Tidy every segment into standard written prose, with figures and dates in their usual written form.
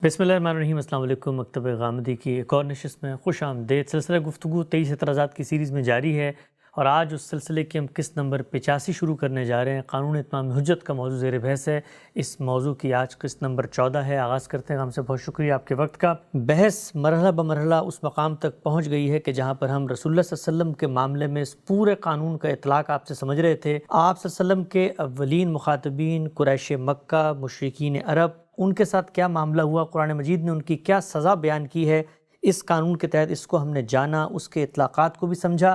بسم اللہ الرحمن الرحیم۔ السلام علیکم۔ مکتب غامدی کی ایک اور نشست میں خوش آمدید۔ سلسلہ گفتگو 23 اعتراضات کی سیریز میں جاری ہے اور آج اس سلسلے کی ہم قسط نمبر 85 شروع کرنے جا رہے ہیں۔ قانون اتمام حجت کا موضوع زیر بحث ہے۔ اس موضوع کی آج قسط نمبر 14 ہے۔ آغاز کرتے ہیں۔ ہم سے بہت شکریہ آپ کے وقت کا۔ بحث مرحلہ بمرحلہ اس مقام تک پہنچ گئی ہے کہ جہاں پر ہم رسول اللہ صلی اللہ علیہ وسلم کے معاملے میں اس پورے قانون کا اطلاق آپ سے سمجھ رہے تھے۔ آپ صلی اللہ علیہ وسلم کے اولین مخاطبین قریش مکہ، مشرکین عرب، ان کے ساتھ کیا معاملہ ہوا، قرآن مجید نے ان کی کیا سزا بیان کی ہے۔ اس قانون کے تحت اس کو ہم نے جانا، اس کے اطلاقات کو بھی سمجھا،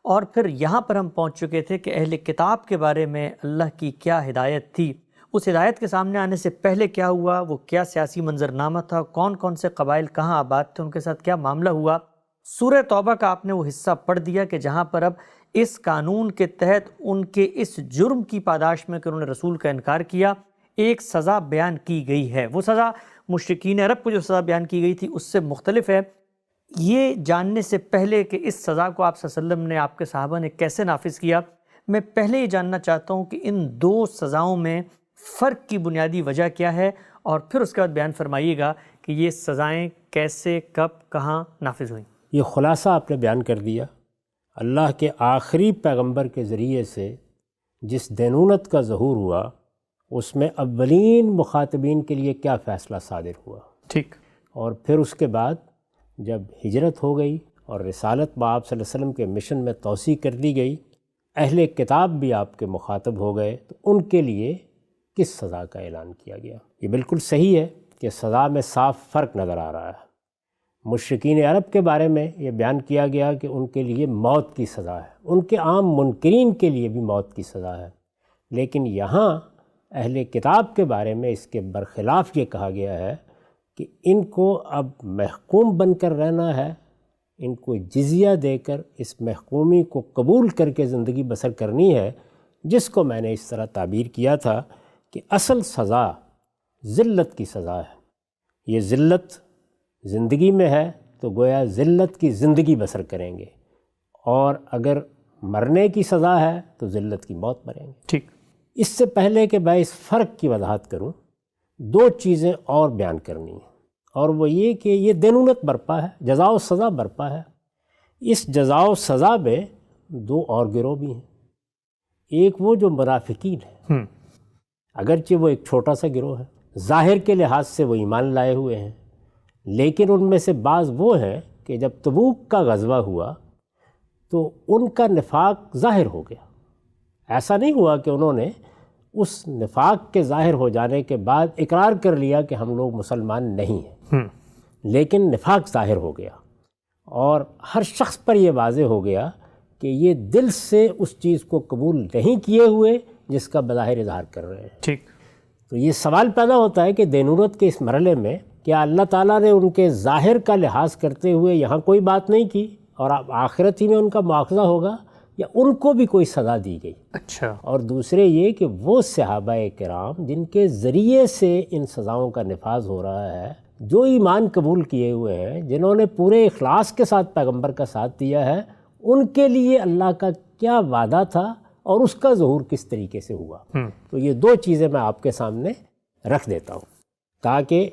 اور پھر یہاں پر ہم پہنچ چکے تھے کہ اہل کتاب کے بارے میں اللہ کی کیا ہدایت تھی۔ اس ہدایت کے سامنے آنے سے پہلے کیا ہوا، وہ کیا سیاسی منظرنامہ تھا، کون کون سے قبائل کہاں آباد تھے، ان کے ساتھ کیا معاملہ ہوا۔ سورہ توبہ کا آپ نے وہ حصہ پڑھ دیا کہ جہاں پر اب اس قانون کے تحت ان کے اس جرم کی پاداش میں کہ انہوں نے رسول کا انکار کیا، ایک سزا بیان کی گئی ہے۔ وہ سزا مشرکین عرب کو جو سزا بیان کی گئی تھی اس سے مختلف ہے۔ یہ جاننے سے پہلے کہ اس سزا کو آپ صلی اللہ علیہ وسلم نے، آپ کے صحابہ نے کیسے نافذ کیا، میں پہلے یہ جاننا چاہتا ہوں کہ ان دو سزاؤں میں فرق کی بنیادی وجہ کیا ہے، اور پھر اس کے بعد بیان فرمائیے گا کہ یہ سزائیں کیسے، کب، کہاں نافذ ہوئیں۔ یہ خلاصہ آپ نے بیان کر دیا۔ اللہ کے آخری پیغمبر کے ذریعے سے جس دینونت کا ظہور ہوا، اس میں اولین مخاطبین کے لیے کیا فیصلہ صادر ہوا، ٹھیک، اور پھر اس کے بعد جب ہجرت ہو گئی اور رسالت آپ صلی اللہ علیہ وسلم کے مشن میں توسیع کر دی گئی، اہل کتاب بھی آپ کے مخاطب ہو گئے، تو ان کے لیے کس سزا کا اعلان کیا گیا۔ یہ بالکل صحیح ہے کہ سزا میں صاف فرق نظر آ رہا ہے۔ مشرکین عرب کے بارے میں یہ بیان کیا گیا کہ ان کے لیے موت کی سزا ہے، ان کے عام منکرین کے لیے بھی موت کی سزا ہے، لیکن یہاں اہل کتاب کے بارے میں اس کے برخلاف یہ کہا گیا ہے کہ ان کو اب محکوم بن کر رہنا ہے، ان کو جزیہ دے کر اس محکومی کو قبول کر کے زندگی بسر کرنی ہے، جس کو میں نے اس طرح تعبیر کیا تھا کہ اصل سزا ذلت کی سزا ہے۔ یہ ذلت زندگی میں ہے تو گویا ذلت کی زندگی بسر کریں گے، اور اگر مرنے کی سزا ہے تو ذلت کی موت مریں گے۔ ٹھیک، اس سے پہلے کہ میں اس فرق کی وضاحت کروں، دو چیزیں اور بیان کرنی ہیں، اور وہ یہ کہ یہ دینونت برپا ہے، جزا و سزا برپا ہے۔ اس جزا و سزا میں دو اور گروہ بھی ہیں۔ ایک وہ جو منافقین ہیں، اگرچہ وہ ایک چھوٹا سا گروہ ہے، ظاہر کے لحاظ سے وہ ایمان لائے ہوئے ہیں، لیکن ان میں سے بعض وہ ہیں کہ جب تبوک کا غزوہ ہوا تو ان کا نفاق ظاہر ہو گیا۔ ایسا نہیں ہوا کہ انہوں نے اس نفاق کے ظاہر ہو جانے کے بعد اقرار کر لیا کہ ہم لوگ مسلمان نہیں ہیں، لیکن نفاق ظاہر ہو گیا، اور ہر شخص پر یہ واضح ہو گیا کہ یہ دل سے اس چیز کو قبول نہیں کیے ہوئے جس کا بظاہر اظہار کر رہے ہیں۔ ٹھیک، تو یہ سوال پیدا ہوتا ہے کہ دینونت کے اس مرحلے میں کیا اللہ تعالیٰ نے ان کے ظاہر کا لحاظ کرتے ہوئے یہاں کوئی بات نہیں کی، اور اب آخرت ہی میں ان کا مواخذہ ہوگا، یا ان کو بھی کوئی سزا دی گئی؟ اچھا، اور دوسرے یہ کہ وہ صحابہ کرام جن کے ذریعے سے ان سزاؤں کا نفاذ ہو رہا ہے، جو ایمان قبول کیے ہوئے ہیں، جنہوں نے پورے اخلاص کے ساتھ پیغمبر کا ساتھ دیا ہے، ان کے لیے اللہ کا کیا وعدہ تھا اور اس کا ظہور کس طریقے سے ہوا۔ تو یہ دو چیزیں میں آپ کے سامنے رکھ دیتا ہوں تاکہ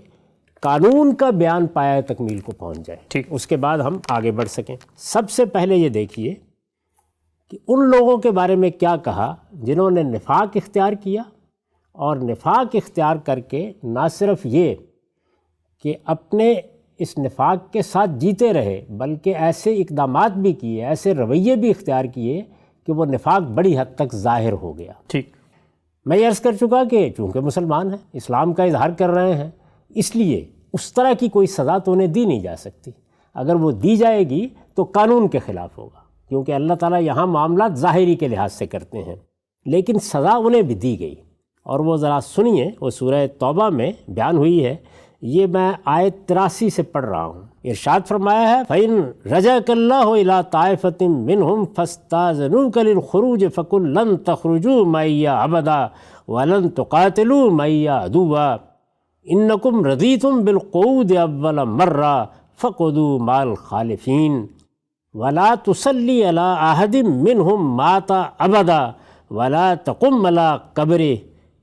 قانون کا بیان پایہ تکمیل کو پہنچ جائے، ٹھیک، اس کے بعد ہم آگے بڑھ سکیں۔ سب سے پہلے یہ دیکھیے کہ ان لوگوں کے بارے میں کیا کہا جنہوں نے نفاق اختیار کیا، اور نفاق اختیار کر کے نہ صرف یہ کہ اپنے اس نفاق کے ساتھ جیتے رہے، بلکہ ایسے اقدامات بھی کیے، ایسے رویے بھی اختیار کیے کہ وہ نفاق بڑی حد تک ظاہر ہو گیا۔ ٹھیک، میں یہ عرض کر چکا کہ چونکہ مسلمان ہیں، اسلام کا اظہار کر رہے ہیں، اس لیے اس طرح کی کوئی سزا تو انہیں دی نہیں جا سکتی۔ اگر وہ دی جائے گی تو قانون کے خلاف ہوگا، کیونکہ اللہ تعالیٰ یہاں معاملات ظاہری کے لحاظ سے کرتے ہیں، لیکن سزا انہیں بھی دی گئی، اور وہ ذرا سنیے، وہ سورہ توبہ میں بیان ہوئی ہے۔ یہ میں آیت 83 سے پڑھ رہا ہوں۔ ارشاد فرمایا ہے، فَإِن رَجَعَكَ اللَّهُ إِلَىٰ طَائِفَةٍ مِّنْهُمْ فَاسْتَأْذَنُوكَ لِلْخُرُوجِ فَقُل لَّن تَخْرُجُوا مَعِيَّ أَبَدًا وَلَن تُقَاتِلُوا مَعِيَّ عَدُوًّا إِنَّكُمْ رَضِيتُمْ بِالْقُعُودِ أَوَّلَ مَرَّةٍ فَاقْعُدُوا مَعَ الْخَالِفِينَ وَلَا تُصَلِّ عَلَىٰ أَحَدٍ مِّنْهُمْ مَاتَ أَبَدًا وَلَا تَقُمْ عَلَىٰ قَبْرِهِ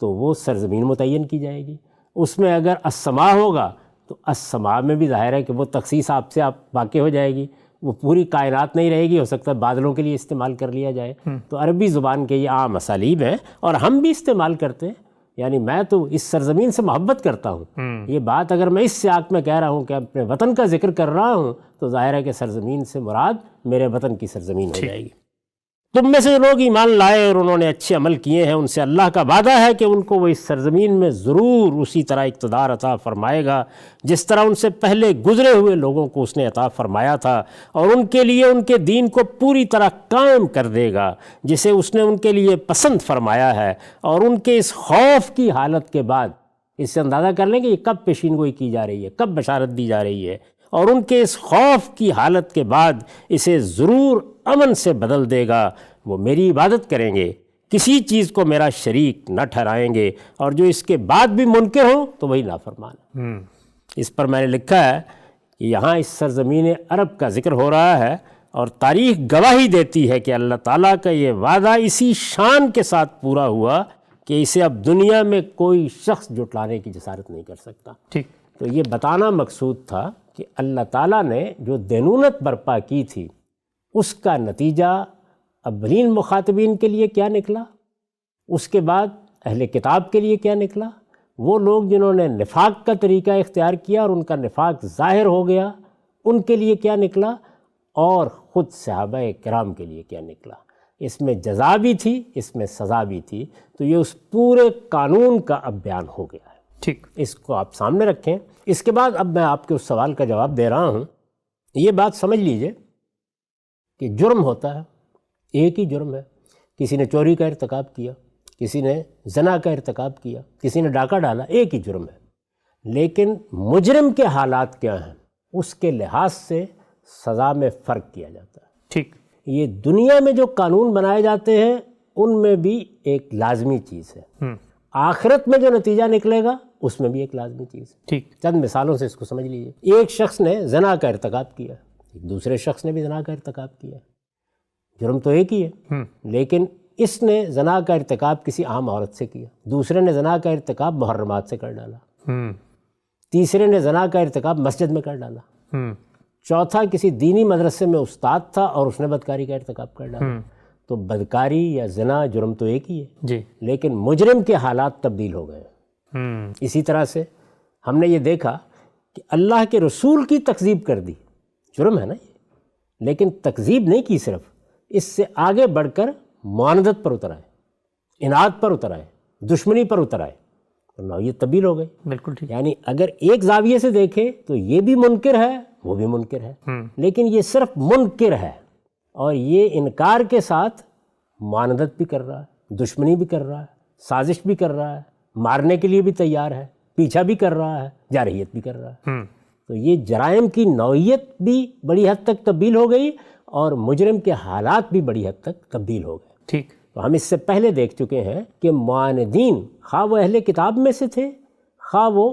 تو وہ سرزمین متعین کی جائے گی۔ اس میں اگر السما ہوگا تو السما میں بھی ظاہر ہے کہ وہ تخصیص آپ سے واقع ہو جائے گی، وہ پوری کائنات نہیں رہے گی، ہو سکتا ہے بادلوں کے لیے استعمال کر لیا جائے۔ تو عربی زبان کے یہ عام اسالیب ہیں اور ہم بھی استعمال کرتے ہیں۔ یعنی میں تو اس سرزمین سے محبت کرتا ہوں، یہ بات اگر میں اس سیاق میں کہہ رہا ہوں کہ اپنے وطن کا ذکر کر رہا ہوں تو ظاہر ہے کہ سرزمین سے مراد میرے وطن کی سرزمین ہو جائے گی۔ تم میں سے جو لوگ ایمان لائے اور انہوں نے اچھے عمل کیے ہیں، ان سے اللہ کا وعدہ ہے کہ ان کو وہ اس سرزمین میں ضرور اسی طرح اقتدار عطا فرمائے گا جس طرح ان سے پہلے گزرے ہوئے لوگوں کو اس نے عطا فرمایا تھا، اور ان کے لیے ان کے دین کو پوری طرح قائم کر دے گا جسے اس نے ان کے لیے پسند فرمایا ہے۔ اور ان کے اس خوف کی حالت کے بعد، اس سے اندازہ کر لیں کہ یہ کب پیشین گوئی کی جا رہی ہے، کب بشارت دی جا رہی ہے، اور ان کے اس خوف کی حالت کے بعد اسے ضرور امن سے بدل دے گا۔ وہ میری عبادت کریں گے، کسی چیز کو میرا شریک نہ ٹھہرائیں گے، اور جو اس کے بعد بھی منکر ہوں تو وہی نافرمان ہے۔ اس پر میں نے لکھا ہے کہ یہاں اس سرزمین عرب کا ذکر ہو رہا ہے، اور تاریخ گواہی دیتی ہے کہ اللہ تعالیٰ کا یہ وعدہ اسی شان کے ساتھ پورا ہوا کہ اسے اب دنیا میں کوئی شخص جھٹلانے کی جسارت نہیں کر سکتا۔ ٹھیک، تو یہ بتانا مقصود تھا کہ اللہ تعالیٰ نے جو دینونت برپا کی تھی اس کا نتیجہ اولین مخاطبین کے لیے کیا نکلا، اس کے بعد اہل کتاب کے لیے کیا نکلا، وہ لوگ جنہوں نے نفاق کا طریقہ اختیار کیا اور ان کا نفاق ظاہر ہو گیا ان کے لیے کیا نکلا، اور خود صحابہ کرام کے لیے کیا نکلا۔ اس میں جزا بھی تھی، اس میں سزا بھی تھی۔ تو یہ اس پورے قانون کا اب بیان ہو گیا ہے۔ ٹھیک، اس کو آپ سامنے رکھیں۔ اس کے بعد اب میں آپ کے اس سوال کا جواب دے رہا ہوں۔ یہ بات سمجھ لیجئے کہ جرم ہوتا ہے، ایک ہی جرم ہے۔ کسی نے چوری کا ارتکاب کیا، کسی نے زنا کا ارتکاب کیا، کسی نے ڈاکہ ڈالا، ایک ہی جرم ہے۔ لیکن مجرم کے حالات کیا ہیں، اس کے لحاظ سے سزا میں فرق کیا جاتا ہے۔ ٹھیک، یہ دنیا میں جو قانون بنائے جاتے ہیں ان میں بھی ایک لازمی چیز ہے، آخرت میں جو نتیجہ نکلے گا اس میں بھی ایک لازمی چیز ہے۔ ٹھیک، چند مثالوں سے اس کو سمجھ لیجیے۔ ایک شخص نے زنا کا ارتکاب کیا، ایک دوسرے شخص نے بھی زنا کا ارتکاب کیا، جرم تو ایک ہی ہے، لیکن اس نے زنا کا ارتکاب کسی عام عورت سے کیا، دوسرے نے زنا کا ارتکاب محرمات سے کر ڈالا، تیسرے نے زنا کا ارتکاب مسجد میں کر ڈالا، چوتھا کسی دینی مدرسے میں استاد تھا اور اس نے بدکاری کا ارتکاب کر ڈالا۔ تو بدکاری یا زنا جرم تو ایک ہی ہے، جی، لیکن مجرم کے حالات تبدیل ہو گئے۔ اسی طرح سے ہم نے یہ دیکھا کہ اللہ کے رسول کی تکذیب کر دی، جرم ہے نا یہ، لیکن تکذیب نہیں کی، صرف اس سے آگے بڑھ کر معاندت پر اتر آئے، اناد پر اتر آئے، دشمنی پر اتر آئے، تو نوعیت تبدیل ہو گئی۔ بالکل ٹھیک، یعنی اگر ایک زاویے سے دیکھیں تو یہ بھی منکر ہے، وہ بھی منکر ہے، لیکن یہ صرف منکر ہے اور یہ انکار کے ساتھ معاندت بھی کر رہا ہے، دشمنی بھی کر رہا ہے، سازش بھی کر رہا ہے، مارنے کے لیے بھی تیار ہے، پیچھا بھی کر رہا ہے، جارحیت بھی کر رہا ہے۔ تو یہ جرائم کی نوعیت بھی بڑی حد تک تبدیل ہو گئی اور مجرم کے حالات بھی بڑی حد تک تبدیل ہو گئے۔ ٹھیک، تو ہم اس سے پہلے دیکھ چکے ہیں کہ معاندین، خواہ وہ اہل کتاب میں سے تھے، خواہ وہ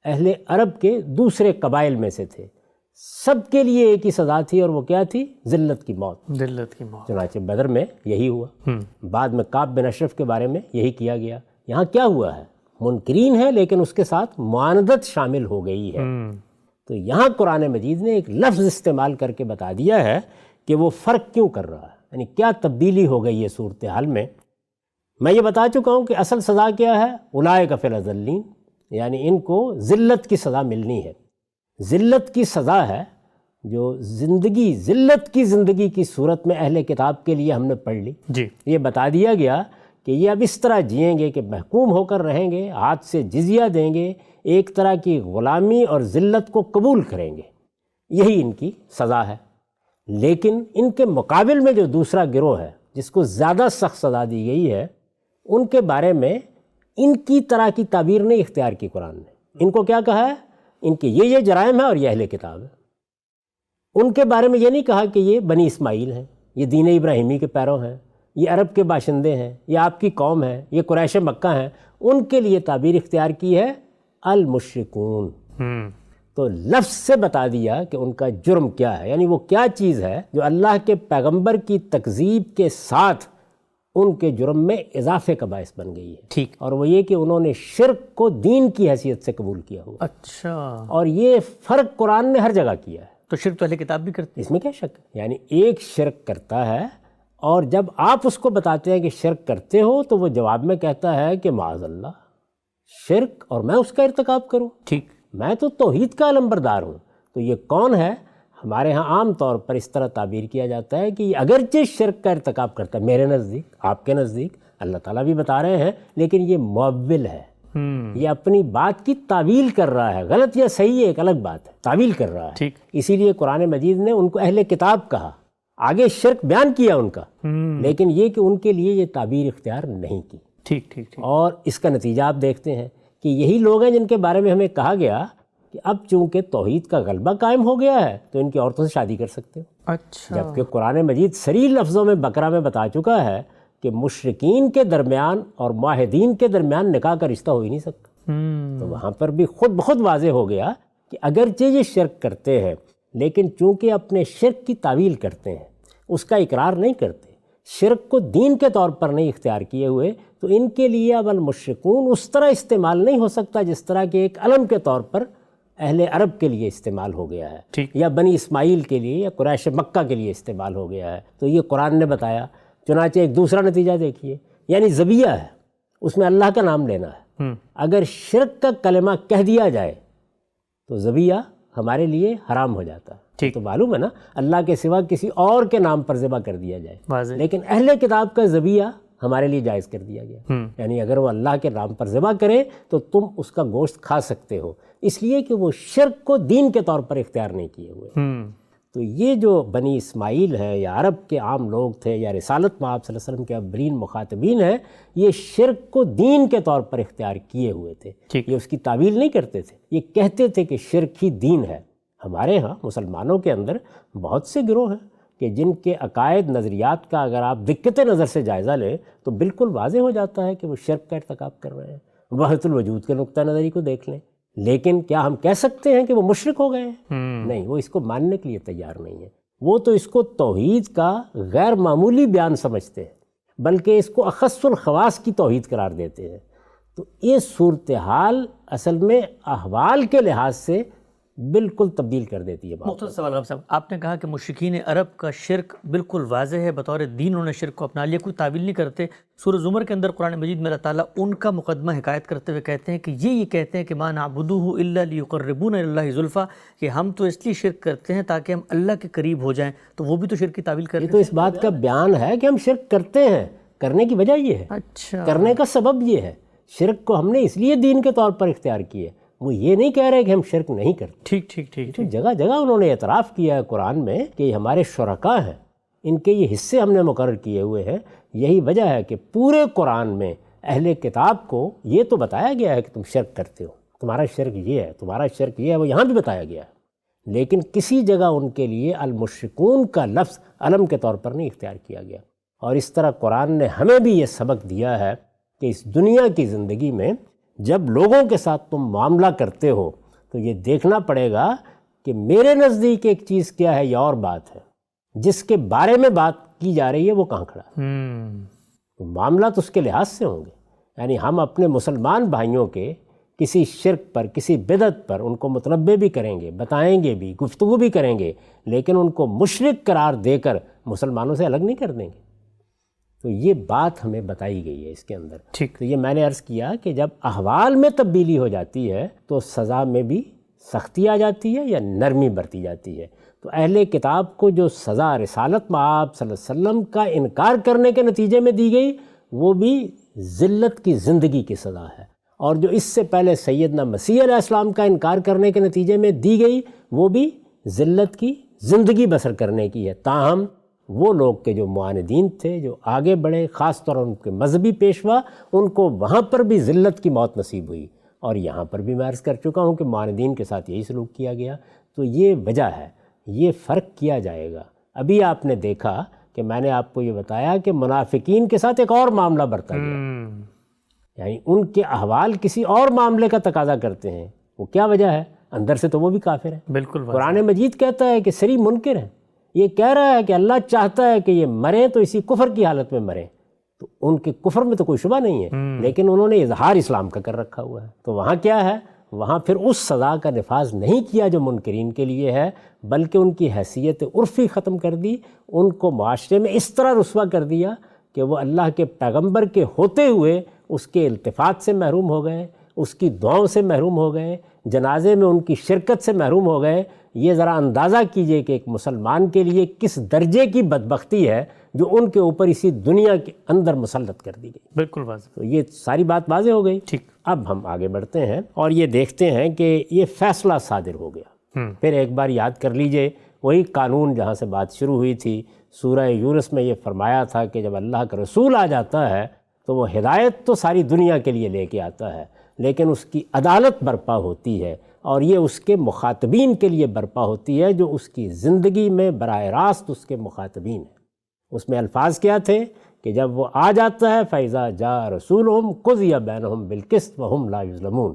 اہل عرب کے دوسرے قبائل میں سے تھے، سب کے لیے ایک ہی سزا تھی، اور وہ کیا تھی؟ ذلت کی موت۔ ذلت کی موت۔ چنانچہ بدر میں یہی ہوا، بعد میں کعب بن اشرف کے بارے میں یہی کیا گیا۔ یہاں کیا ہوا ہے؟ منکرین ہے لیکن اس کے ساتھ معاندت شامل ہو گئی ہے۔ تو یہاں قرآن مجید نے ایک لفظ استعمال کر کے بتا دیا ہے کہ وہ فرق کیوں کر رہا ہے، یعنی کیا تبدیلی ہو گئی ہے صورتحال میں۔ میں یہ بتا چکا ہوں کہ اصل سزا کیا ہے؟ اولئک فی الاذلین، یعنی ان کو ذلت کی سزا ملنی ہے۔ ذلت کی سزا ہے جو زندگی، ذلت کی زندگی کی صورت میں اہل کتاب کے لیے ہم نے پڑھ لی۔ جی، یہ بتا دیا گیا کہ یہ اب اس طرح جئیں گے کہ محکوم ہو کر رہیں گے، ہاتھ سے جزیہ دیں گے، ایک طرح کی غلامی اور ذلت کو قبول کریں گے، یہی ان کی سزا ہے۔ لیکن ان کے مقابل میں جو دوسرا گروہ ہے جس کو زیادہ سخت سزا دی گئی ہے، ان کے بارے میں ان کی طرح کی تعبیر نہیں اختیار کی قرآن نے۔ ان کو کیا کہا ہے؟ ان کے یہ جرائم ہے اور یہ اہل کتاب ہے۔ ان کے بارے میں یہ نہیں کہا کہ یہ بنی اسماعیل ہیں، یہ دین ابراہیمی کے پیرو ہیں، یہ عرب کے باشندے ہیں، یہ آپ کی قوم ہے، یہ قریش مکہ ہیں۔ ان کے لیے تعبیر اختیار کی ہے المشرکون۔ تو لفظ سے بتا دیا کہ ان کا جرم کیا ہے، یعنی وہ کیا چیز ہے جو اللہ کے پیغمبر کی تکذیب کے ساتھ ان کے جرم میں اضافے کا باعث بن گئی ہے۔ ٹھیک، اور وہ یہ کہ انہوں نے شرک کو دین کی حیثیت سے قبول کیا ہوا، اچھا، اور یہ فرق قرآن نے ہر جگہ کیا ہے۔ تو شرک تو اہل کتاب بھی کرتے ہیں۔ اس میں کیا شک ہے؟ یعنی ایک شرک کرتا ہے اور جب آپ اس کو بتاتے ہیں کہ شرک کرتے ہو تو وہ جواب میں کہتا ہے کہ معاذ اللہ، شرک اور میں اس کا ارتکاب کروں؟ ٹھیک، میں تو توحید کا علمبردار ہوں۔ تو یہ کون ہے؟ ہمارے ہاں عام طور پر اس طرح تعبیر کیا جاتا ہے کہ یہ اگرچہ شرک کا ارتکاب کرتا ہے، میرے نزدیک، آپ کے نزدیک، اللہ تعالیٰ بھی بتا رہے ہیں، لیکن یہ معول ہے، یہ اپنی بات کی تعویل کر رہا ہے۔ غلط یا صحیح ایک الگ بات ہے، تعویل کر رہا ہے۔ ٹھیک، اسی لیے قرآن مجید نے ان کو اہل کتاب کہا، آگے شرک بیان کیا ان کا، لیکن یہ کہ ان کے لیے یہ تعبیر اختیار نہیں کی۔ ٹھیک ٹھیک ٹھیک، اور اس کا نتیجہ آپ دیکھتے ہیں کہ یہی لوگ ہیں جن کے بارے میں ہمیں کہا گیا کہ اب چونکہ توحید کا غلبہ قائم ہو گیا ہے تو ان کی عورتوں سے شادی کر سکتے ہو، اچھا، جبکہ قرآن مجید صریح لفظوں میں بقرہ میں بتا چکا ہے کہ مشرکین کے درمیان اور معاہدین کے درمیان نکاح کا رشتہ ہو ہی نہیں سکتا۔ تو وہاں پر بھی خود بخود واضح ہو گیا کہ اگرچہ یہ شرک کرتے ہیں لیکن چونکہ اپنے شرک کی تعویل کرتے ہیں، اس کا اقرار نہیں کرتے، شرک کو دین کے طور پر نہیں اختیار کیے ہوئے، تو ان کے لیے اب المشرکون اس طرح استعمال نہیں ہو سکتا جس طرح کہ ایک علم کے طور پر اہل عرب کے لیے استعمال ہو گیا ہے، ٹھیک، یا بنی اسماعیل کے لیے یا قریش مکہ کے لیے استعمال ہو گیا ہے۔ تو یہ قرآن نے بتایا۔ چنانچہ ایک دوسرا نتیجہ دیکھیے، یعنی ذبیحہ ہے، اس میں اللہ کا نام لینا ہے۔ اگر شرک کا کلمہ کہہ دیا جائے تو ذبیحہ ہمارے لیے حرام ہو جاتا ہے۔ ٹھیک، تو معلوم ہے نا، اللہ کے سوا کسی اور کے نام پر ذبح کر دیا جائے، واضح، لیکن اہل کتاب کا ذبیحہ ہمارے لیے جائز کر دیا گیا۔ یعنی اگر وہ اللہ کے نام پر ذبح کرے تو تم اس کا گوشت کھا سکتے ہو، اس لیے کہ وہ شرک کو دین کے طور پر اختیار نہیں کیے ہوئے۔ تو یہ جو بنی اسماعیل ہیں یا عرب کے عام لوگ تھے یا رسالت میں آپ صلی اللہ علیہ وسلم کے اولین مخاطبین ہیں، یہ شرک کو دین کے طور پر اختیار کیے ہوئے تھے، یہ اس کی تعویل نہیں کرتے تھے، یہ کہتے تھے کہ شرک ہی دین ہے۔ ہمارے ہاں مسلمانوں کے اندر بہت سے گروہ ہیں کہ جن کے عقائد نظریات کا اگر آپ دقت نظر سے جائزہ لیں تو بالکل واضح ہو جاتا ہے کہ وہ شرک کا ارتکاب کر رہے ہیں۔ وحدت الوجود کے نقطہ نظری کو دیکھ لیں، لیکن کیا ہم کہہ سکتے ہیں کہ وہ مشرک ہو گئے ہیں؟ نہیں، وہ اس کو ماننے کے لیے تیار نہیں ہے۔ وہ تو اس کو توحید کا غیر معمولی بیان سمجھتے ہیں، بلکہ اس کو اخص الخواص کی توحید قرار دیتے ہیں۔ تو یہ صورتحال اصل میں احوال کے لحاظ سے بالکل تبدیل کر دیتی ہے بات۔ مختصر سوال غالب صاحب، آپ نے کہا کہ مشرکین عرب کا شرک بالکل واضح ہے، بطور دین انہوں نے شرک کو اپنا لیا، کوئی تعویل نہیں کرتے۔ سورہ زمر کے اندر قرآن مجید میں اللہ تعالیٰ ان کا مقدمہ حکایت کرتے ہوئے کہتے ہیں کہ یہ کہتے ہیں کہ ما نعبدوہ الا لیقربونا الی اللہ زلفیٰ، کہ ہم تو اس لیے شرک کرتے ہیں تاکہ ہم اللہ کے قریب ہو جائیں، تو وہ بھی تو شرک کی تعویل کرتے ہیں۔ یہ تو اس بات کا بیان ہے کہ ہم شرک کرتے ہیں، کرنے کی وجہ یہ ہے، اچھا، کرنے کا سبب یہ ہے۔ شرک کو ہم نے اس لیے دین کے طور پر اختیار کیے، وہ یہ نہیں کہہ رہے کہ ہم شرک نہیں کرتے۔ ٹھیک ٹھیک ٹھیک، تو جگہ جگہ انہوں نے اعتراف کیا ہے قرآن میں کہ یہ ہمارے شرکاء ہیں، ان کے یہ حصے ہم نے مقرر کیے ہوئے ہیں۔ یہی وجہ ہے کہ پورے قرآن میں اہل کتاب کو یہ تو بتایا گیا ہے کہ تم شرک کرتے ہو، تمہارا شرک یہ ہے، تمہارا شرک یہ ہے، وہ یہاں بھی بتایا گیا ہے، لیکن کسی جگہ ان کے لیے المشرکون کا لفظ علم کے طور پر نہیں اختیار کیا گیا۔ اور اس طرح قرآن نے ہمیں بھی یہ سبق دیا ہے کہ اس دنیا کی زندگی میں جب لوگوں کے ساتھ تم معاملہ کرتے ہو تو یہ دیکھنا پڑے گا کہ میرے نزدیک ایک چیز کیا ہے، یہ اور بات ہے، جس کے بارے میں بات کی جا رہی ہے وہ کہاں کھڑا ہے۔ تو معاملات اس کے لحاظ سے ہوں گے، یعنی ہم اپنے مسلمان بھائیوں کے کسی شرک پر، کسی بدعت پر ان کو متنبہ بھی کریں گے، بتائیں گے بھی، گفتگو بھی کریں گے، لیکن ان کو مشرک قرار دے کر مسلمانوں سے الگ نہیں کر دیں گے۔ تو یہ بات ہمیں بتائی گئی ہے اس کے اندر۔ ٹھیک، تو یہ میں نے عرض کیا کہ جب احوال میں تبدیلی ہو جاتی ہے تو سزا میں بھی سختی آ جاتی ہے یا نرمی برتی جاتی ہے۔ تو اہل کتاب کو جو سزا رسالت مآب صلی اللہ علیہ وسلم کا انکار کرنے کے نتیجے میں دی گئی، وہ بھی ذلت کی زندگی کی سزا ہے، اور جو اس سے پہلے سیدنا مسیح علیہ السلام کا انکار کرنے کے نتیجے میں دی گئی وہ بھی ذلت کی زندگی بسر کرنے کی ہے۔ تاہم وہ لوگ کے جو معاندین تھے، جو آگے بڑھے، خاص طور ان کے مذہبی پیشوا، ان کو وہاں پر بھی ذلت کی موت نصیب ہوئی، اور یہاں پر بھی میں عرض کر چکا ہوں کہ معاندین کے ساتھ یہی سلوک کیا گیا۔ تو یہ وجہ ہے، یہ فرق کیا جائے گا۔ ابھی آپ نے دیکھا کہ میں نے آپ کو یہ بتایا کہ منافقین کے ساتھ ایک اور معاملہ برتا گیا، یعنی ان کے احوال کسی اور معاملے کا تقاضا کرتے ہیں۔ وہ کیا وجہ ہے؟ اندر سے تو وہ بھی کافر ہیں۔ بالکل، قرآن مجید کہتا ہے کہ صریح منکر ہیں، یہ کہہ رہا ہے کہ اللہ چاہتا ہے کہ یہ مریں تو اسی کفر کی حالت میں مریں، تو ان کے کفر میں تو کوئی شبہ نہیں ہے، لیکن انہوں نے اظہار اسلام کا کر رکھا ہوا ہے، تو وہاں کیا ہے، وہاں پھر اس سزا کا نفاذ نہیں کیا جو منکرین کے لیے ہے، بلکہ ان کی حیثیت عرفی ختم کر دی، ان کو معاشرے میں اس طرح رسوا کر دیا کہ وہ اللہ کے پیغمبر کے ہوتے ہوئے اس کے التفات سے محروم ہو گئے، اس کی دعاؤں سے محروم ہو گئے، جنازے میں ان کی شرکت سے محروم ہو گئے۔ یہ ذرا اندازہ کیجئے کہ ایک مسلمان کے لیے کس درجے کی بدبختی ہے جو ان کے اوپر اسی دنیا کے اندر مسلط کر دی گئی۔ بالکل واضح، تو یہ ساری بات واضح ہو گئی۔ ٹھیک، اب ہم آگے بڑھتے ہیں اور یہ دیکھتے ہیں کہ یہ فیصلہ صادر ہو گیا۔ پھر ایک بار یاد کر لیجئے وہی قانون جہاں سے بات شروع ہوئی تھی، سورہ یونس میں یہ فرمایا تھا کہ جب اللہ کا رسول آ جاتا ہے تو وہ ہدایت تو ساری دنیا کے لیے لے کے آتا ہے، لیکن اس کی عدالت برپا ہوتی ہے، اور یہ اس کے مخاطبین کے لیے برپا ہوتی ہے جو اس کی زندگی میں براہ راست اس کے مخاطبین ہیں۔ اس میں الفاظ کیا تھے کہ جب وہ آ جاتا ہے فَإِذَا جَاءَ رَسُولُهُمْ قُضِيَ بَيْنَهُمْ بِالْقِسْطِ وَهُمْ لَا يُظْلَمُونَ،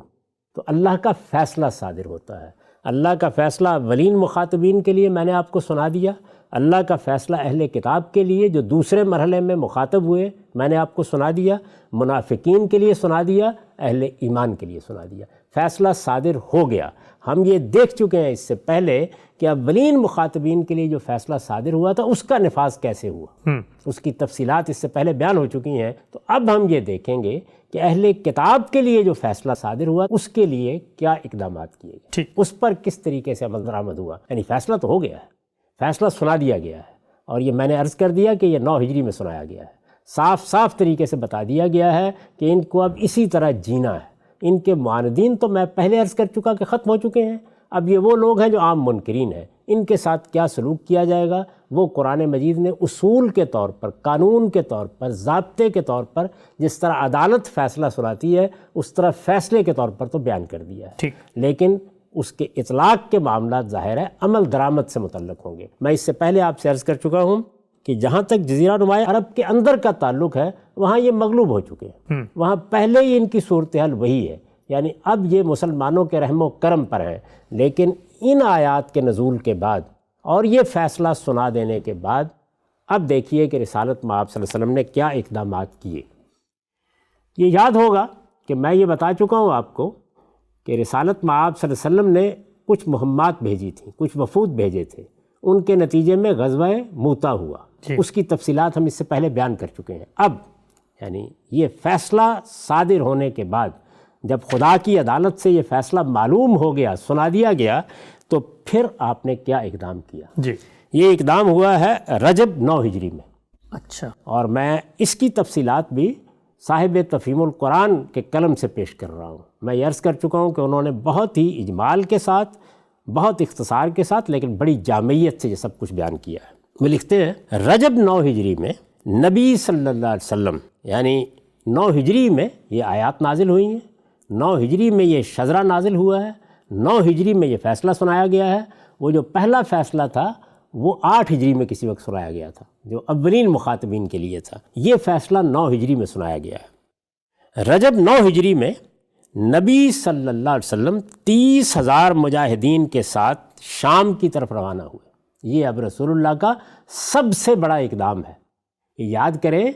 تو اللہ کا فیصلہ صادر ہوتا ہے۔ اللہ کا فیصلہ اولین مخاطبین کے لیے میں نے آپ کو سنا دیا، اللہ کا فیصلہ اہل کتاب کے لیے جو دوسرے مرحلے میں مخاطب ہوئے میں نے آپ کو سنا دیا، منافقین کے لیے سنا دیا، اہل ایمان کے لیے سنا دیا۔ فیصلہ صادر ہو گیا۔ ہم یہ دیکھ چکے ہیں اس سے پہلے کہ اولین مخاطبین کے لیے جو فیصلہ صادر ہوا تھا اس کا نفاذ کیسے ہوا، اس کی تفصیلات اس سے پہلے بیان ہو چکی ہیں۔ تو اب ہم یہ دیکھیں گے کہ اہل کتاب کے لیے جو فیصلہ صادر ہوا اس کے لیے کیا اقدامات کیے گئے، اس پر کس طریقے سے عمل درآمد ہوا۔ یعنی فیصلہ تو ہو گیا ہے، فیصلہ سنا دیا گیا ہے، اور یہ میں نے عرض کر دیا کہ یہ 9 ہجری میں سنایا گیا ہے۔ صاف صاف طریقے سے بتا دیا گیا ہے کہ ان کو اب اسی طرح جینا ہے۔ ان کے معاندین تو میں پہلے عرض کر چکا کہ ختم ہو چکے ہیں، اب یہ وہ لوگ ہیں جو عام منکرین ہیں، ان کے ساتھ کیا سلوک کیا جائے گا وہ قرآن مجید نے اصول کے طور پر، قانون کے طور پر، ضابطے کے طور پر، جس طرح عدالت فیصلہ سناتی ہے اس طرح فیصلے کے طور پر تو بیان کر دیا ہے۔ لیکن اس کے اطلاق کے معاملات ظاہر ہے عمل درآمد سے متعلق ہوں گے۔ میں اس سے پہلے آپ سے عرض کر چکا ہوں کہ جہاں تک جزیرہ نمایاں عرب کے اندر کا تعلق ہے وہاں یہ مغلوب ہو چکے ہیں، وہاں پہلے ہی ان کی صورتحال وہی ہے، یعنی اب یہ مسلمانوں کے رحم و کرم پر ہیں۔ لیکن ان آیات کے نزول کے بعد اور یہ فیصلہ سنا دینے کے بعد اب دیکھیے کہ رسالت مآب صلی اللہ علیہ وسلم نے کیا اقدامات کیے۔ یہ یاد ہوگا کہ میں یہ بتا چکا ہوں آپ کو کہ رسالت مآب صلی اللہ علیہ وسلم نے کچھ مہمات بھیجی تھیں، کچھ وفود بھیجے تھے، ان کے نتیجے میں غزوہ موتا ہوا، اس کی تفصیلات ہم اس سے پہلے بیان کر چکے ہیں۔ اب یعنی یہ فیصلہ صادر ہونے کے بعد جب خدا کی عدالت سے یہ فیصلہ معلوم ہو گیا، سنا دیا گیا، تو پھر آپ نے کیا اقدام کیا؟ یہ اقدام ہوا ہے رجب 9 ہجری میں۔ اچھا، اور میں اس کی تفصیلات بھی صاحب تفہیم القرآن کے قلم سے پیش کر رہا ہوں۔ میں یہ عرض کر چکا ہوں کہ انہوں نے بہت ہی اجمال کے ساتھ، بہت اختصار کے ساتھ، لیکن بڑی جامعیت سے یہ سب کچھ بیان کیا ہے۔ وہ لکھتے ہیں رجب 9 ہجری میں نبی صلی اللہ علیہ وسلم، یعنی 9 ہجری میں یہ آیات نازل ہوئی ہیں، 9 ہجری میں یہ شجرہ نازل ہوا ہے، 9 ہجری میں یہ فیصلہ سنایا گیا ہے۔ وہ جو پہلا فیصلہ تھا وہ 8 ہجری میں کسی وقت سنایا گیا تھا، جو اولین مخاطبین کے لیے تھا۔ یہ فیصلہ 9 ہجری میں سنایا گیا ہے۔ رجب 9 ہجری میں نبی صلی اللہ علیہ وسلم 30,000 مجاہدین کے ساتھ شام کی طرف روانہ ہوئے۔ یہ اب رسول اللہ کا سب سے بڑا اقدام ہے۔ یاد کریں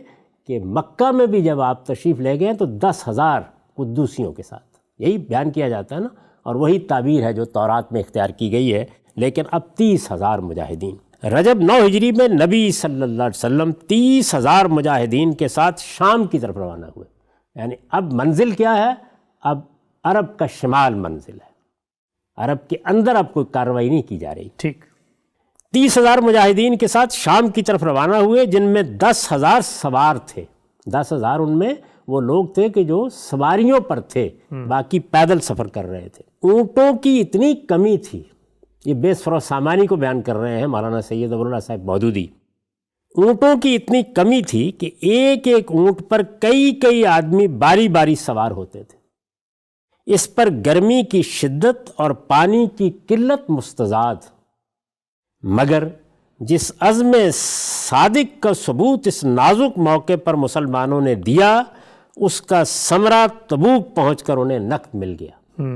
کہ مکہ میں بھی جب آپ تشریف لے گئے تو 10,000 قدوسیوں کے ساتھ، یہی بیان کیا جاتا ہے نا، اور وہی تعبیر ہے جو تورات میں اختیار کی گئی ہے، لیکن اب 30,000 مجاہدین۔ رجب 9 ہجری میں نبی صلی اللہ علیہ وسلم 30,000 مجاہدین کے ساتھ شام کی طرف روانہ ہوئے۔ یعنی اب منزل کیا ہے؟ اب عرب کا شمال منزل ہے، عرب کے اندر اب کوئی کارروائی نہیں کی جا رہی۔ ٹھیک، 30,000 مجاہدین کے ساتھ شام کی طرف روانہ ہوئے، جن میں 10,000 سوار تھے۔ 10,000 ان میں وہ لوگ تھے کہ جو سواریوں پر تھے، باقی پیدل سفر کر رہے تھے۔ اونٹوں کی اتنی کمی تھی، یہ بے سر سامانی کو بیان کر رہے ہیں مولانا سید ابواللہ صاحب مودودی۔ اونٹوں کی اتنی کمی تھی کہ ایک ایک اونٹ پر کئی آدمی باری باری سوار ہوتے تھے۔ اس پر گرمی کی شدت اور پانی کی قلت مستضاد، مگر جس عزم صادق کا ثبوت اس نازک موقع پر مسلمانوں نے دیا، اس کا ثمرہ تبوک پہنچ کر انہیں نقد مل گیا۔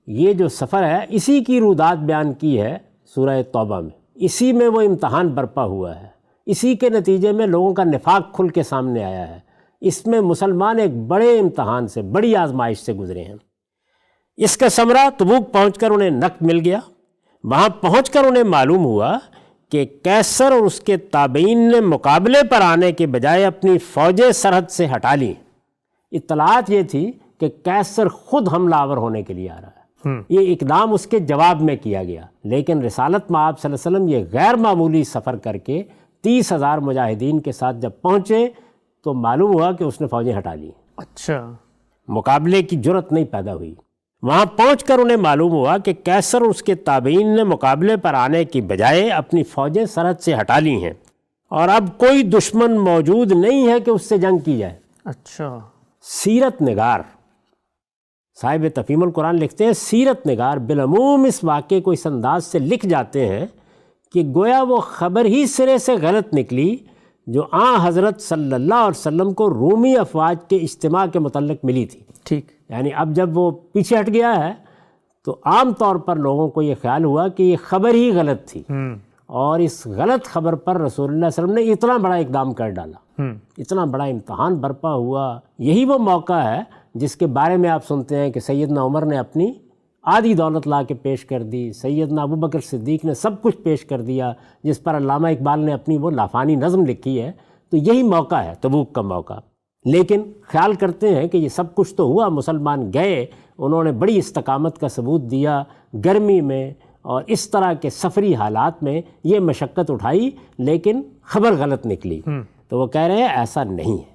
یہ جو سفر ہے اسی کی رودات بیان کی ہے سورہ توبہ میں، اسی میں وہ امتحان برپا ہوا ہے، اسی کے نتیجے میں لوگوں کا نفاق کھل کے سامنے آیا ہے اس میں مسلمان ایک بڑے امتحان سے، بڑی آزمائش سے گزرے ہیں۔ اس کا ثمرہ تبوک پہنچ کر انہیں نقد مل گیا۔ وہاں پہنچ کر انہیں معلوم ہوا کہ قیصر اور اس کے تابعین نے مقابلے پر آنے کے بجائے اپنی فوجیں سرحد سے ہٹا لیں۔ اطلاعات یہ تھی کہ قیصر خود حملہ آور ہونے کے لیے آ رہا ہے، یہ اقدام اس کے جواب میں کیا گیا، لیکن رسالت مآب صلی اللہ علیہ وسلم یہ غیر معمولی سفر کر کے 30,000 مجاہدین کے ساتھ جب پہنچے تو معلوم ہوا کہ اس نے فوجیں ہٹا لی، اچھا، مقابلے کی جرأت نہیں پیدا ہوئی۔ وہاں پہنچ کر انہیں معلوم ہوا کہ قیصر اور اس کے تابعین نے مقابلے پر آنے کی بجائے اپنی فوجیں سرحد سے ہٹا لی ہیں اور اب کوئی دشمن موجود نہیں ہے کہ اس سے جنگ کی جائے۔ اچھا، سیرت نگار صاحب تفہیم القرآن لکھتے ہیں، سیرت نگار بالعموم اس واقعے کو اس انداز سے لکھ جاتے ہیں کہ گویا وہ خبر ہی سرے سے غلط نکلی جو حضرت صلی اللہ علیہ وسلم کو رومی افواج کے اجتماع کے متعلق ملی تھی۔ ٹھیک، یعنی اب جب وہ پیچھے ہٹ گیا ہے تو عام طور پر لوگوں کو یہ خیال ہوا کہ یہ خبر ہی غلط تھی، اور اس غلط خبر پر رسول اللہ صلی اللہ علیہ وسلم نے اتنا بڑا اقدام کر ڈالا، اتنا بڑا امتحان برپا ہوا۔ یہی وہ موقع ہے جس کے بارے میں آپ سنتے ہیں کہ سیدنا عمر نے اپنی آدھی دولت لا کے پیش کر دی، سیدنا ابوبکر صدیق نے سب کچھ پیش کر دیا، جس پر علامہ اقبال نے اپنی وہ لافانی نظم لکھی ہے۔ تو یہی موقع ہے تبوک کا موقع، لیکن خیال کرتے ہیں کہ یہ سب کچھ تو ہوا، مسلمان گئے، انہوں نے بڑی استقامت کا ثبوت دیا، گرمی میں اور اس طرح کے سفری حالات میں یہ مشقت اٹھائی، لیکن خبر غلط نکلی۔ تو وہ کہہ رہے ہیں ایسا نہیں ہے،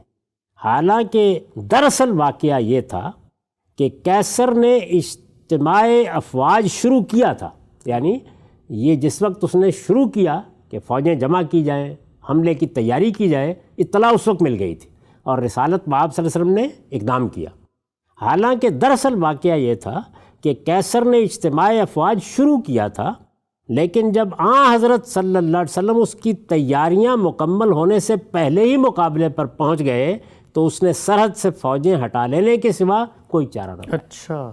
حالانکہ دراصل واقعہ یہ تھا کہ قیصر نے اجتماع افواج شروع کیا تھا، یعنی یہ جس وقت اس نے شروع کیا کہ فوجیں جمع کی جائیں، حملے کی تیاری کی جائے، اطلاع اس وقت مل گئی تھی اور رسالت مآب صلی اللہ علیہ وسلم نے اقدام کیا۔ حالانکہ دراصل واقعہ یہ تھا کہ قیصر نے اجتماع افواج شروع کیا تھا، لیکن جب حضرت صلی اللہ علیہ وسلم اس کی تیاریاں مکمل ہونے سے پہلے ہی مقابلے پر پہنچ گئے تو اس نے سرحد سے فوجیں ہٹا لینے کے سوا کوئی چارہ نہ۔ اچھا،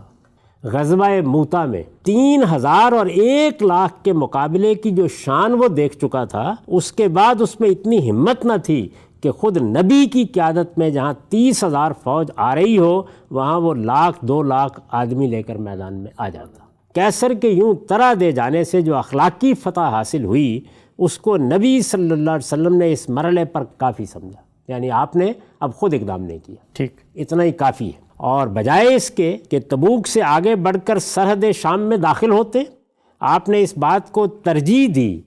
غزوہ موتا میں 3,000 اور 1,00,000 کے مقابلے کی جو شان وہ دیکھ چکا تھا، اس کے بعد اس میں اتنی ہمت نہ تھی کہ خود نبی کی قیادت میں جہاں 30,000 فوج آ رہی ہو وہاں وہ 1,00,000-2,00,000 آدمی لے کر میدان میں آ جاتا۔ قیصر کے یوں طرح دے جانے سے جو اخلاقی فتح حاصل ہوئی اس کو نبی صلی اللہ علیہ وسلم نے اس مرحلے پر کافی سمجھا، یعنی آپ نے اب خود اقدام نہیں کیا، ٹھیک، اتنا ہی کافی ہے۔ اور بجائے اس کے کہ تبوک سے آگے بڑھ کر سرحد شام میں داخل ہوتے، آپ نے اس بات کو ترجیح دی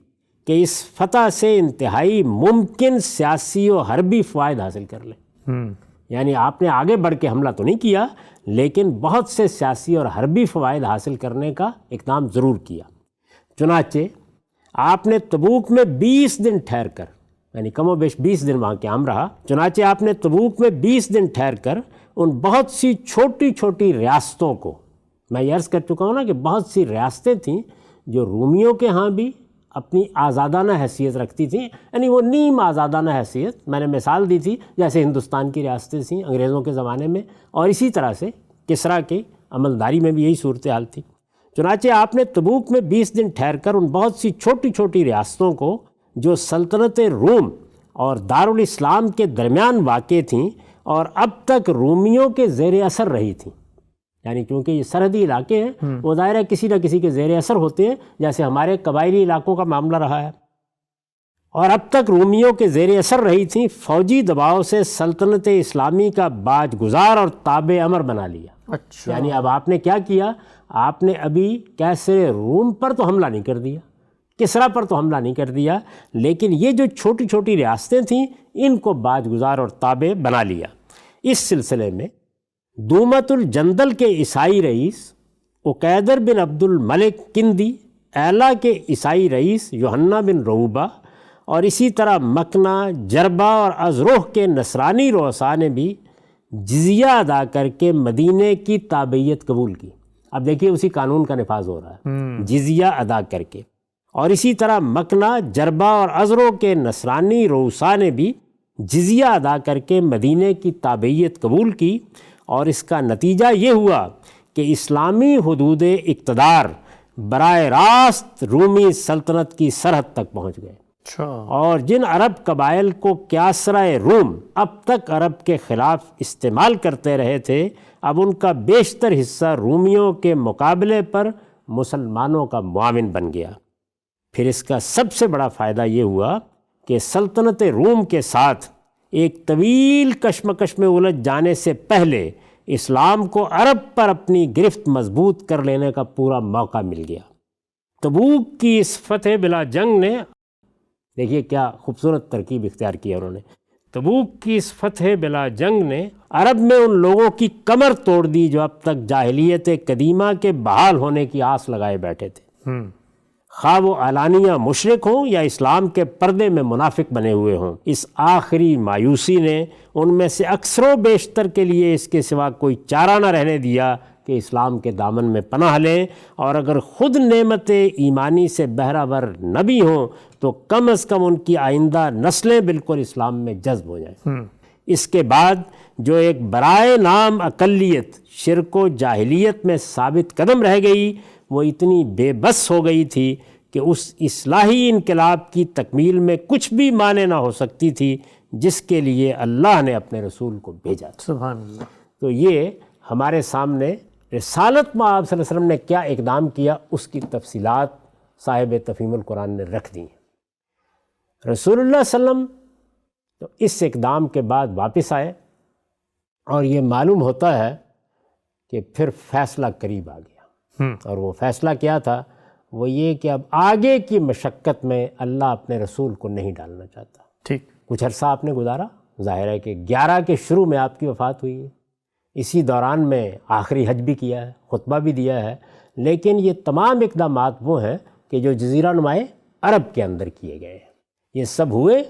کہ اس فتح سے انتہائی ممکن سیاسی و حربی فوائد حاصل کر لیں۔ یعنی آپ نے آگے بڑھ کے حملہ تو نہیں کیا، لیکن بہت سے سیاسی اور حربی فوائد حاصل کرنے کا اقدام ضرور کیا۔ چنانچہ آپ نے تبوک میں 20 دن ٹھہر کر، یعنی کم و بیش 20 دن وہاں قیام رہا، چنانچہ آپ نے تبوک میں 20 دن ٹھہر کر ان بہت سی چھوٹی چھوٹی ریاستوں کو، میں یہ عرض کر چکا ہوں نا کہ بہت سی ریاستیں تھیں جو رومیوں کے ہاں بھی اپنی آزادانہ حیثیت رکھتی تھیں، یعنی وہ نیم آزادانہ حیثیت، میں نے مثال دی تھی جیسے ہندوستان کی ریاستیں تھیں انگریزوں کے زمانے میں، اور اسی طرح سے کسریٰ کی عملداری میں بھی یہی صورتحال تھی۔ چنانچہ آپ نے تبوک میں 20 دن ٹھہر کر ان بہت سی چھوٹی چھوٹی ریاستوں کو جو سلطنت روم اور دارالاسلام کے درمیان واقع تھیں اور اب تک رومیوں کے زیر اثر رہی تھیں، یعنی کیونکہ یہ سرحدی علاقے ہیں وہ ظاہر ہے کسی نہ کسی کے زیر اثر ہوتے ہیں، جیسے ہمارے قبائلی علاقوں کا معاملہ رہا ہے، اور اب تک رومیوں کے زیر اثر رہی تھیں، فوجی دباؤ سے سلطنت اسلامی کا باج گزار اور تابع امر بنا لیا۔ اچھا، یعنی اب آپ نے کیا کیا، آپ نے ابھی قیصر روم پر تو حملہ نہیں کر دیا، کسریٰ پر تو حملہ نہیں کر دیا، لیکن یہ جو چھوٹی چھوٹی ریاستیں تھیں ان کو باج گزار اور تابع بنا لیا۔ اس سلسلے میں دومت الجندل کے عیسائی رئیس عقیدر بن عبد الملک کندی، ایلا کے عیسائی رئیس یوحنا بن روبہ، اور اسی طرح مکنہ، جربہ اور ازروح کے نصرانی رؤساء نے بھی جزیہ ادا کر کے مدینے کی تابعیت قبول کی۔ اب دیکھیے اسی قانون کا نفاذ ہو رہا ہے، جزیہ ادا کر کے، اور اسی طرح مکنہ، جربہ اور ازروح کے نصرانی رؤساء نے بھی جزیہ ادا کر کے مدینے کی تابعیت قبول کی، اور اس کا نتیجہ یہ ہوا کہ اسلامی حدود اقتدار براہ راست رومی سلطنت کی سرحد تک پہنچ گئے۔ اور جن عرب قبائل کو کیسرا روم اب تک عرب کے خلاف استعمال کرتے رہے تھے، اب ان کا بیشتر حصہ رومیوں کے مقابلے پر مسلمانوں کا معاون بن گیا۔ پھر اس کا سب سے بڑا فائدہ یہ ہوا کہ سلطنت روم کے ساتھ ایک طویل کشمکش میں الجھ جانے سے پہلے اسلام کو عرب پر اپنی گرفت مضبوط کر لینے کا پورا موقع مل گیا۔ تبوک کی اس فتح بلا جنگ نے، دیکھیے کیا خوبصورت ترکیب اختیار کی انہوں نے، تبوک کی اس فتح بلا جنگ نے عرب میں ان لوگوں کی کمر توڑ دی جو اب تک جاہلیت قدیمہ کے بحال ہونے کی آس لگائے بیٹھے تھے، خواہ وہ علانیہ مشرک ہوں یا اسلام کے پردے میں منافق بنے ہوئے ہوں۔ اس آخری مایوسی نے ان میں سے اکثر و بیشتر کے لیے اس کے سوا کوئی چارہ نہ رہنے دیا کہ اسلام کے دامن میں پناہ لیں، اور اگر خود نعمت ایمانی سے بہرہ نہ بھی ہوں تو کم از کم ان کی آئندہ نسلیں بالکل اسلام میں جذب ہو جائیں۔ اس کے بعد جو ایک برائے نام اقلیت شرک و جاہلیت میں ثابت قدم رہ گئی، وہ اتنی بے بس ہو گئی تھی کہ اس اصلاحی انقلاب کی تکمیل میں کچھ بھی مانے نہ ہو سکتی تھی جس کے لیے اللہ نے اپنے رسول کو بھیجا تھا۔ سبحان اللہ۔ تو یہ ہمارے سامنے رسالت میں آپ صلی اللہ علیہ وسلم نے کیا اقدام کیا، اس کی تفصیلات صاحب تفہیم القرآن نے رکھ دی ہیں۔ رسول اللہ صلی اللہ علیہ وسلم تو اس اقدام کے بعد واپس آئے، اور یہ معلوم ہوتا ہے کہ پھر فیصلہ قریب آ گیا، اور وہ فیصلہ کیا تھا؟ وہ یہ کہ اب آگے کی مشقت میں اللہ اپنے رسول کو نہیں ڈالنا چاہتا۔ ٹھیک، کچھ عرصہ آپ نے گزارا، ظاہر ہے کہ 11 کے شروع میں آپ کی وفات ہوئی ہے، اسی دوران میں آخری حج بھی کیا ہے، خطبہ بھی دیا ہے، لیکن یہ تمام اقدامات وہ ہیں کہ جو جزیرہ نمائے عرب کے اندر کیے گئے ہیں، یہ سب ہوئے،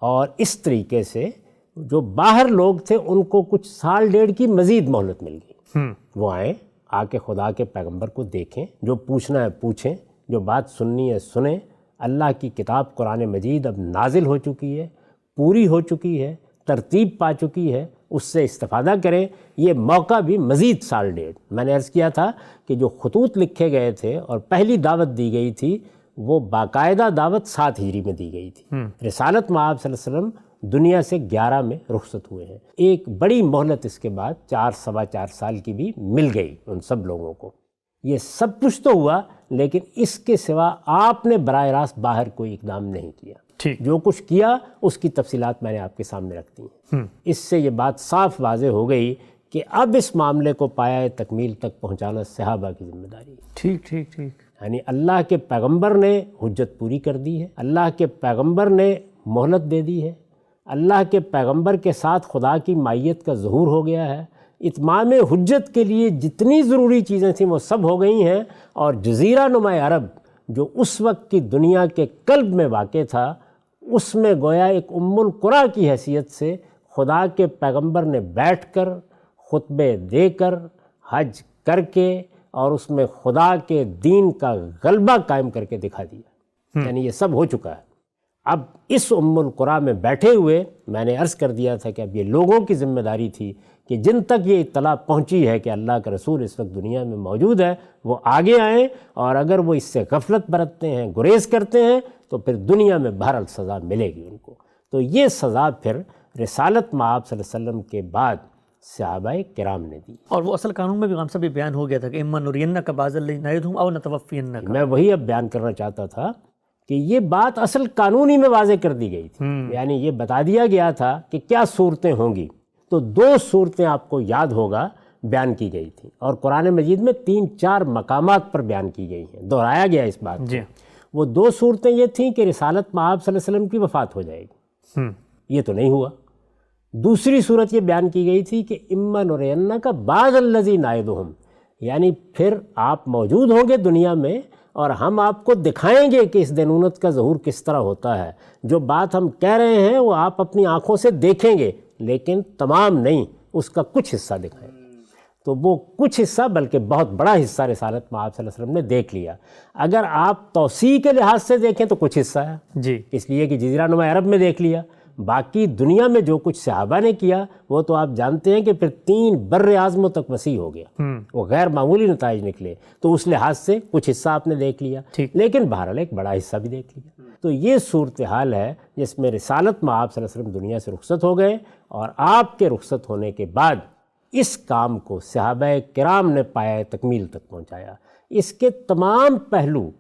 اور اس طریقے سے جو باہر لوگ تھے ان کو کچھ سال ڈیڑھ کی مزید مہلت مل گئی۔ وہ آئیں، آ کے خدا کے پیغمبر کو دیکھیں، جو پوچھنا ہے پوچھیں، جو بات سننی ہے سنیں۔ اللہ کی کتاب قرآن مجید اب نازل ہو چکی ہے، پوری ہو چکی ہے، ترتیب پا چکی ہے، اس سے استفادہ کریں۔ یہ موقع بھی مزید سال ڈیڑھ، میں نے عرض کیا تھا کہ جو خطوط لکھے گئے تھے اور پہلی دعوت دی گئی تھی وہ باقاعدہ دعوت 7 ہجری میں دی گئی تھی۔ رسالت مآب صلی اللہ علیہ وسلم دنیا سے 11 میں رخصت ہوئے ہیں۔ ایک بڑی مہلت اس کے بعد 4 سال کی بھی مل گئی ان سب لوگوں کو۔ یہ سب کچھ تو ہوا، لیکن اس کے سوا آپ نے براہ راست باہر کوئی اقدام نہیں کیا۔ جو کچھ کیا اس کی تفصیلات میں نے آپ کے سامنے رکھ دی ہیں۔ اس سے یہ بات صاف واضح ہو گئی کہ اب اس معاملے کو پایہ تکمیل تک پہنچانا صحابہ کی ذمہ داری ہے۔ ٹھیک ٹھیک ٹھیک، یعنی اللہ کے پیغمبر نے حجت پوری کر دی ہے، اللہ کے پیغمبر نے مہلت دے دی ہے، اللہ کے پیغمبر کے ساتھ خدا کی معیت کا ظہور ہو گیا ہے، اتمام حجت کے لیے جتنی ضروری چیزیں تھیں وہ سب ہو گئی ہیں، اور جزیرہ نما عرب جو اس وقت کی دنیا کے قلب میں واقع تھا، اس میں گویا ایک ام القریٰ کی حیثیت سے خدا کے پیغمبر نے بیٹھ کر خطبے دے کر حج کر کے اور اس میں خدا کے دین کا غلبہ قائم کر کے دکھا دیا۔ یعنی یہ سب ہو چکا ہے۔ اب اس ام القریٰ میں بیٹھے ہوئے میں نے عرض کر دیا تھا کہ اب یہ لوگوں کی ذمہ داری تھی کہ جن تک یہ اطلاع پہنچی ہے کہ اللہ کا رسول اس وقت دنیا میں موجود ہے وہ آگے آئیں، اور اگر وہ اس سے غفلت برتتے ہیں، گریز کرتے ہیں، تو پھر دنیا میں بہرحال سزا ملے گی ان کو۔ تو یہ سزا پھر رسالت مآب صلی اللہ علیہ وسلم کے بعد صحابہ کرام نے دی۔ اور وہ اصل قانون میں بھی غام صاحب یہ بیان ہو گیا تھا کہ اما نرینک بعض الذی نعدہم او نتوفینک۔ میں وہی اب بیان کرنا چاہتا تھا کہ یہ بات اصل قانونی میں واضح کر دی گئی تھی، یعنی یہ بتا دیا گیا تھا کہ کیا صورتیں ہوں گی۔ تو 2 صورتیں آپ کو یاد ہوگا بیان کی گئی تھیں، اور قرآن مجید میں 3-4 مقامات پر بیان کی گئی ہیں، دہرایا گیا اس بات کو۔ وہ 2 صورتیں یہ تھیں کہ رسالت مآب صلی اللہ علیہ وسلم کی وفات ہو جائے گی، یہ تو نہیں ہوا۔ دوسری صورت یہ بیان کی گئی تھی کہ اما نرینک بعض الذی نعدہم، یعنی پھر آپ موجود ہوں گے دنیا میں اور ہم آپ کو دکھائیں گے کہ اس دینونت کا ظہور کس طرح ہوتا ہے۔ جو بات ہم کہہ رہے ہیں وہ آپ اپنی آنکھوں سے دیکھیں گے، لیکن تمام نہیں، اس کا کچھ حصہ دکھائیں گے۔ تو وہ کچھ حصہ بلکہ بہت بڑا حصہ رسالت مآب صلی اللہ علیہ وسلم نے دیکھ لیا۔ اگر آپ توسیع کے لحاظ سے دیکھیں تو کچھ حصہ ہے، جی، اس لیے کہ جزیرہ نما عرب میں دیکھ لیا، باقی دنیا میں جو کچھ صحابہ نے کیا وہ تو آپ جانتے ہیں کہ پھر 3 بر اعظموں تک وسیع ہو گیا، وہ غیر معمولی نتائج نکلے، تو اس لحاظ سے کچھ حصہ آپ نے دیکھ لیا، لیکن بہرحال ایک بڑا حصہ بھی دیکھ لیا۔ تو یہ صورتحال ہے جس میں رسالت میں آپ صلی اللہ علیہ وسلم دنیا سے رخصت ہو گئے، اور آپ کے رخصت ہونے کے بعد اس کام کو صحابہ کرام نے پایہ تکمیل تک پہنچایا۔ اس کے تمام پہلو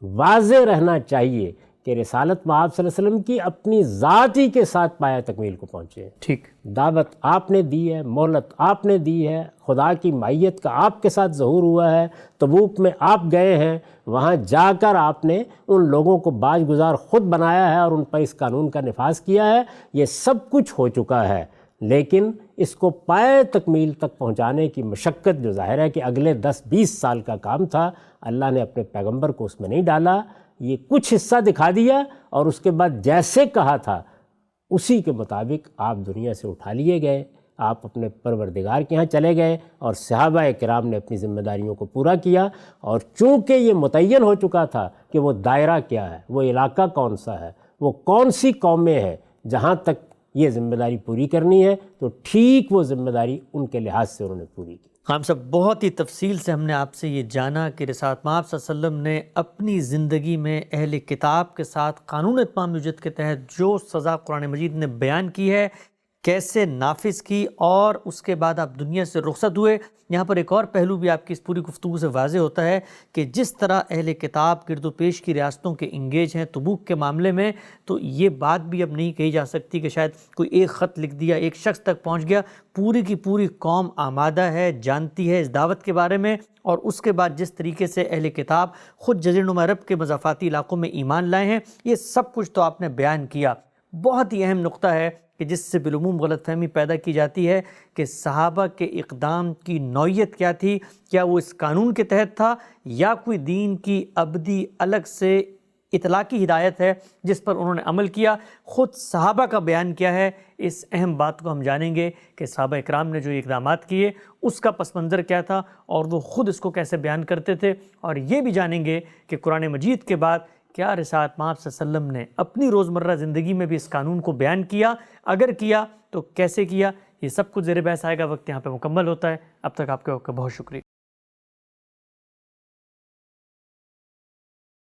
واضح رہنا چاہیے کہ رسالت میں آپ صلی اللہ علیہ وسلم کی اپنی ذات ہی کے ساتھ پایہ تکمیل کو پہنچے۔ ٹھیک، دعوت آپ نے دی ہے، مہلت آپ نے دی ہے، خدا کی معیت کا آپ کے ساتھ ظہور ہوا ہے، تبوک میں آپ گئے ہیں، وہاں جا کر آپ نے ان لوگوں کو باج گزار خود بنایا ہے اور ان پر اس قانون کا نفاذ کیا ہے، یہ سب کچھ ہو چکا ہے، لیکن اس کو پایہ تکمیل تک پہنچانے کی مشقت جو ظاہر ہے کہ اگلے 10-20 سال کا کام تھا، اللہ نے اپنے پیغمبر کو اس میں نہیں ڈالا، یہ کچھ حصہ دکھا دیا اور اس کے بعد جیسے کہا تھا اسی کے مطابق آپ دنیا سے اٹھا لیے گئے، آپ اپنے پروردگار کے ہاں چلے گئے، اور صحابہ کرام نے اپنی ذمہ داریوں کو پورا کیا۔ اور چونکہ یہ متعین ہو چکا تھا کہ وہ دائرہ کیا ہے، وہ علاقہ کون سا ہے، وہ کون سی قومیں ہیں جہاں تک یہ ذمہ داری پوری کرنی ہے، تو ٹھیک وہ ذمہ داری ان کے لحاظ سے انہوں نے پوری کی۔ خان صاحب، بہت ہی تفصیل سے ہم نے آپ سے یہ جانا کہ رسالت مآب صلی اللہ علیہ وسلم نے اپنی زندگی میں اہل کتاب کے ساتھ قانون اتمام حجت کے تحت جو سزا قرآن مجید نے بیان کی ہے کیسے نافذ کی، اور اس کے بعد آپ دنیا سے رخصت ہوئے۔ یہاں پر ایک اور پہلو بھی آپ کی اس پوری گفتگو سے واضح ہوتا ہے کہ جس طرح اہل کتاب گرد و پیش کی ریاستوں کے انگیج ہیں تبوک کے معاملے میں، تو یہ بات بھی اب نہیں کہی جا سکتی کہ شاید کوئی ایک خط لکھ دیا ایک شخص تک پہنچ گیا، پوری کی پوری قوم آمادہ ہے، جانتی ہے اس دعوت کے بارے میں۔ اور اس کے بعد جس طریقے سے اہل کتاب خود جزیرہ نما عرب کے مضافاتی علاقوں میں ایمان لائے ہیں، یہ سب کچھ تو آپ نے بیان کیا۔ بہت ہی اہم نقطہ ہے کہ جس سے بالعموم غلط فہمی پیدا کی جاتی ہے کہ صحابہ کے اقدام کی نوعیت کیا تھی، کیا وہ اس قانون کے تحت تھا یا کوئی دین کی ابدی الگ سے اطلاقی ہدایت ہے جس پر انہوں نے عمل کیا۔ خود صحابہ کا بیان کیا ہے، اس اہم بات کو ہم جانیں گے کہ صحابہ اکرام نے جو اقدامات کیے اس کا پس منظر کیا تھا اور وہ خود اس کو کیسے بیان کرتے تھے، اور یہ بھی جانیں گے کہ قرآن مجید کے بعد کیا رسالت مآب صلی اللہ علیہ وسلم نے اپنی روزمرہ زندگی میں بھی اس قانون کو بیان کیا، اگر کیا تو کیسے کیا۔ یہ سب کچھ زیر بحث آئے گا، وقت یہاں پہ مکمل ہوتا ہے۔ اب تک آپ کا بہت شکریہ۔